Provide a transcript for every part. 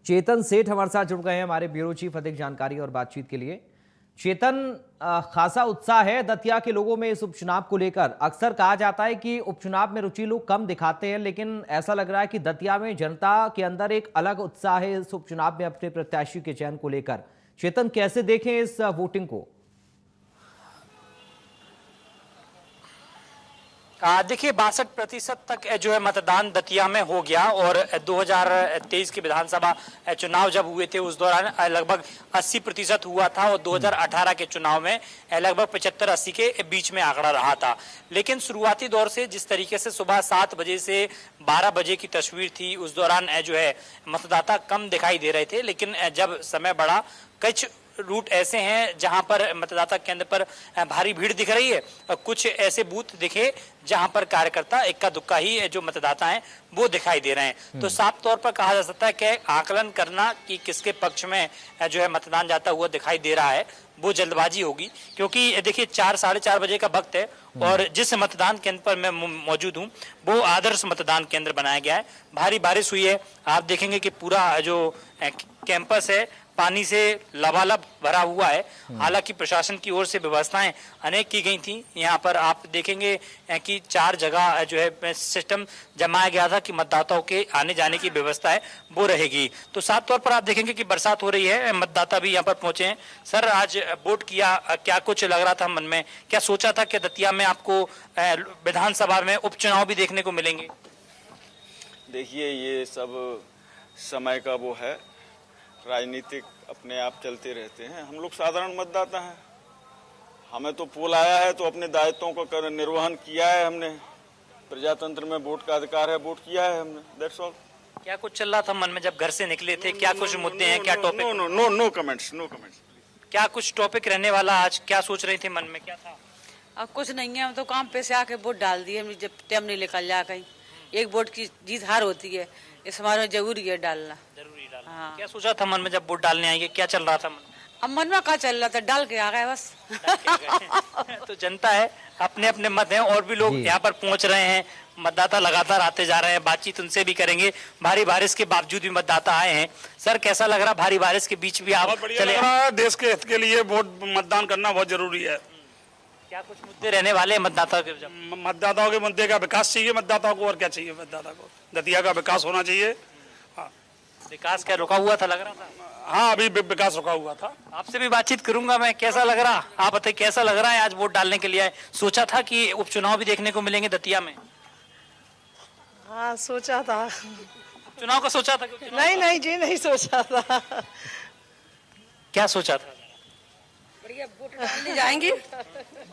चेतन सेठ हमारे साथ जुड़ गए हैं हमारे ब्यूरो चीफ अधिक जानकारी और बातचीत के लिए। चेतन, खासा उत्साह है दतिया के लोगों में इस उपचुनाव को लेकर। अक्सर कहा जाता है कि उपचुनाव में रुचि लोग कम दिखाते हैं, लेकिन ऐसा लग रहा है कि दतिया में जनता के अंदर एक अलग उत्साह है इस उपचुनाव में अपने प्रत्याशी के चयन को लेकर। चेतन, कैसे देखें इस वोटिंग को? देखिए 62% तक जो है मतदान दतिया में हो गया और 2023 के विधानसभा चुनाव जब हुए थे उस दौरान लगभग 80% हुआ था और 2018 के चुनाव में लगभग 75-80 के बीच में आंकड़ा रहा था। लेकिन शुरुआती दौर से जिस तरीके से सुबह 7 बजे से 12 बजे की तस्वीर थी उस दौरान जो है मतदाता कम दिखाई दे रहे थे, लेकिन जब समय बढ़ा कुछ रूट ऐसे हैं जहां पर मतदाता केंद्र पर भारी भीड़ दिख रही है और कुछ ऐसे बूथ दिखे जहां पर कार्यकर्ता इक्का दुक्का ही जो मतदाता हैं वो दिखाई दे रहे हैं। तो साफ तौर पर कहा जा सकता है कि आकलन करना कि किसके पक्ष में जो है मतदान जाता हुआ दिखाई दे रहा है वो जल्दबाजी होगी, क्योंकि देखिए 4-4:30 बजे का वक्त है और जिस मतदान केंद्र पर मैं मौजूद हूँ वो आदर्श मतदान केंद्र बनाया गया है। भारी बारिश हुई है, आप देखेंगे कि पूरा जो कैंपस है पानी से लबालब भरा हुआ है। हालांकि प्रशासन की ओर से व्यवस्थाएं अनेक की गई थी। यहाँ पर आप देखेंगे कि 4 जगह जो है सिस्टम जमाया गया था कि मतदाताओं के आने जाने की व्यवस्था है वो रहेगी। तो साफ तौर पर आप देखेंगे कि बरसात हो रही है, मतदाता भी यहाँ पर पहुंचे हैं। सर, आज वोट किया, क्या कुछ लग रहा था मन में, क्या सोचा था कि दतिया में आपको विधानसभा में उपचुनाव भी देखने को मिलेंगे? देखिए, ये सब समय का वो है, राजनीतिक अपने आप चलते रहते हैं। हम लोग साधारण मतदाता हैं, हमें तो पोल आया है तो अपने दायित्वों का निर्वहन किया है हमने। प्रजातंत्र में वोट का अधिकार है, वोट किया है हमने, दैट्स ऑल। क्या कुछ चल रहा था मन में जब घर से निकले थे? क्या कुछ मुद्दे हैं, क्या टॉपिक? No comments. क्या कुछ टॉपिक रहने वाला आज, क्या सोच रहे थे मन में, क्या था? अब कुछ नहीं है, हम तो काम पे से आके वोट डाल दिए। हम जब टाइम नहीं निकल जा कहीं, एक वोट की जीत हार होती है, इस हमारे जरूरी है डालना। जरूरी डालना। हाँ। क्या सोचा था मन में जब वोट डालने आएंगे, क्या चल रहा था मन में? अब मन में क्या चल रहा था, डाल के आ गए बस। तो जनता है, अपने अपने मत हैं और भी लोग यहाँ पर पहुंच रहे हैं। मतदाता लगातार आते जा रहे हैं, बातचीत उनसे भी करेंगे। भारी बारिश के बावजूद भी मतदाता आए हैं। सर, कैसा लग रहा भारी बारिश के बीच भी आप चले? देश के हित के लिए वोट मतदान करना बहुत जरूरी है। क्या कुछ मुद्दे रहने वाले हैं मतदाता के? मतदाताओं के मुद्दे का विकास चाहिए मतदाताओं को, और क्या चाहिए मतदाता को? दतिया का विकास होना चाहिए। हाँ। विकास क्या रुका हुआ था लग रहा था? हाँ, अभी विकास रुका हुआ था। आपसे भी बातचीत करूंगा मैं। कैसा लग रहा, आप बताइए कैसा लग रहा है आज वोट डालने के लिए आए? सोचा था कि उपचुनाव भी देखने को मिलेंगे दतिया में? हाँ, सोचा था। चुनाव का सोचा था? नहीं जी, नहीं सोचा था। क्या सोचा था? बढ़िया, वोट डालने जाएंगे,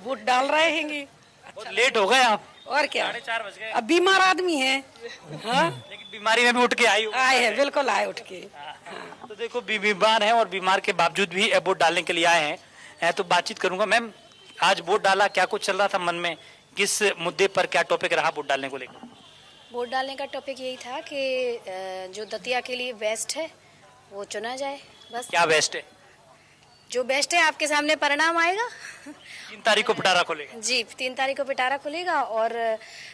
वोट डाल रहे हैं। बहुत लेट हो गए आप। और क्या, 4:30 बज गए। अब बीमार आदमी है। हाँ? लेकिन बीमारी में भी उठ के आई हो? आए हैं, बिल्कुल आए उठ के। तो देखो बीमार है और बीमार के बावजूद भी वोट डालने के लिए आए हैं। तो बातचीत करूंगा। मैम, आज वोट डाला, क्या कुछ चल रहा था मन में, किस मुद्दे पर क्या टॉपिक रहा वोट डालने को लेकर? वोट डालने का टॉपिक यही था कि जो दतिया के लिए बेस्ट है वो चुना जाए, बस। क्या बेस्ट है? जो बेस्ट है आपके सामने परिणाम आएगा। 3 तारीख को पिटारा खुलेगा? जी, 3 तारीख को पिटारा खुलेगा। और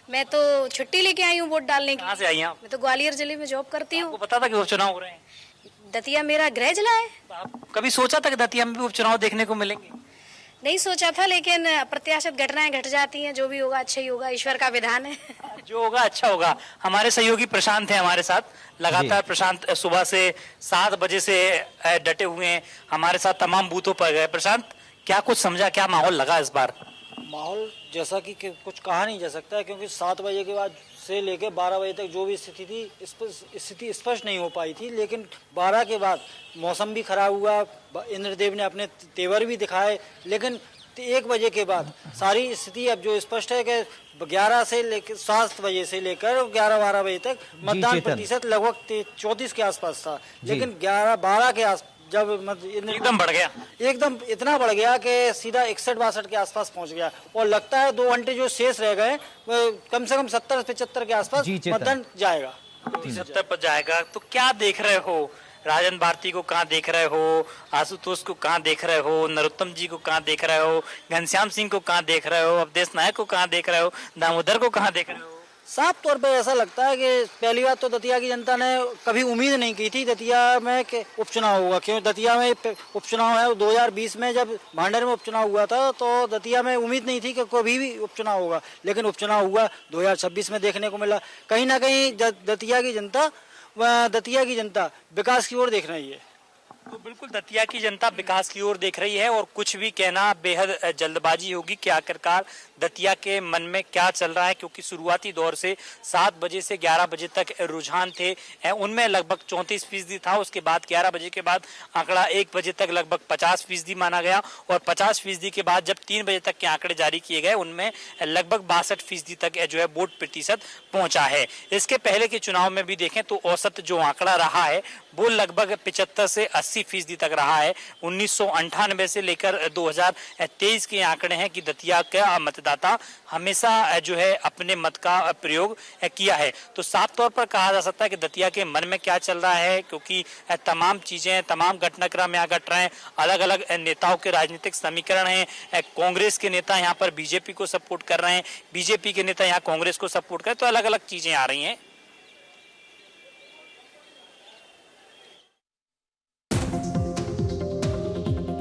मैं तो छुट्टी लेके आई हूँ वोट डालने की। कहाँ से आई हैं आप? मैं तो ग्वालियर जिले में जॉब करती हूँ। आपको पता था कि उपचुनाव हो रहे हैं? दतिया मेरा गृह जिला है। तो आप कभी सोचा था कि दतिया में भी उपचुनाव देखने को मिलेंगे? नहीं सोचा था, लेकिन अप्रत्याशित घटनाएं घट जाती हैं। जो भी होगा अच्छा ही होगा, ईश्वर का विधान है। जो होगा अच्छा होगा। हमारे सहयोगी प्रशांत हैं हमारे साथ लगातार। प्रशांत सुबह से 7 बजे से डटे हुए हैं, हमारे साथ तमाम बूथों पर गए। प्रशांत, क्या कुछ समझा, क्या माहौल लगा इस बार? माहौल जैसा कि कुछ कहा नहीं जा सकता है, क्योंकि 7 बजे के बाद से लेकर 12 बजे तक जो भी स्थिति थी, स्थिति स्पष्ट नहीं हो पाई थी। लेकिन 12 के बाद मौसम भी खराब हुआ, इंद्रदेव ने अपने तेवर भी दिखाए। लेकिन 1 बजे के बाद सारी स्थिति अब जो स्पष्ट है कि 11 से लेकर 7 बजे से लेकर 11-12 बजे तक मतदान प्रतिशत लगभग 34 के आसपास था। लेकिन 11-12 के आस जब एकदम बढ़ गया, एकदम इतना बढ़ गया कि सीधा 61-62 के आसपास पहुंच गया। और लगता है 2 घंटे जो शेष रह गए, कम से कम 70-75 के आसपास मतदान जाएगा। 70 पर जाएगा। तो क्या देख रहे हो? राजन भारती को कहाँ देख रहे हो? आशुतोष को कहाँ देख रहे हो? नरोत्तम जी को कहाँ देख रहे हो? घनश्याम सिंह को कहाँ देख रहे हो? अवधेश नायक को कहाँ देख रहे हो? दामोदर को कहाँ देख रहे हो? साफ तौर पे ऐसा लगता है कि पहली बात तो दतिया की जनता ने कभी उम्मीद नहीं की थी दतिया में कि उपचुनाव होगा। क्यों दतिया में उपचुनाव है, 2020 में जब भांडेर में उपचुनाव हुआ था तो दतिया में उम्मीद नहीं थी कि कभी भी उपचुनाव होगा, लेकिन उपचुनाव हुआ 2026 में देखने को मिला। कहीं ना कहीं दतिया की जनता विकास की ओर देख रही है। तो बिल्कुल दतिया की जनता विकास की ओर देख रही है और कुछ भी कहना बेहद जल्दबाजी होगी कि आखिरकार दतिया के मन में क्या चल रहा है, क्योंकि शुरुआती दौर से 7 बजे से 11 बजे तक रुझान थे, उनमें लगभग 34% था। उसके बाद 11 बजे के बाद आंकड़ा 1 बजे तक लगभग 50% माना गया और 50% के बाद जब 3 बजे तक के आंकड़े जारी किए गए उनमें लगभग 62% तक जो है वोट प्रतिशत पहुंचा है। इसके पहले के चुनाव में भी देखें तो औसत जो आंकड़ा रहा है वो लगभग 75 से 80% तक रहा है। 1998 से लेकर 2023 के आंकड़े हैं कि दतिया का मतदाता हमेशा जो है अपने मत का प्रयोग किया है। तो साफ तौर पर कहा जा सकता है कि दतिया के मन में क्या चल रहा है, क्योंकि तमाम चीजें, तमाम घटनाक्रम यहाँ घट रहे हैं। अलग अलग नेताओं के राजनीतिक समीकरण हैं। कांग्रेस के नेता यहाँ पर बीजेपी को सपोर्ट कर रहे हैं, बीजेपी के नेता यहाँ कांग्रेस को सपोर्ट कर रहे हैं, तो अलग अलग चीजें आ रही हैं।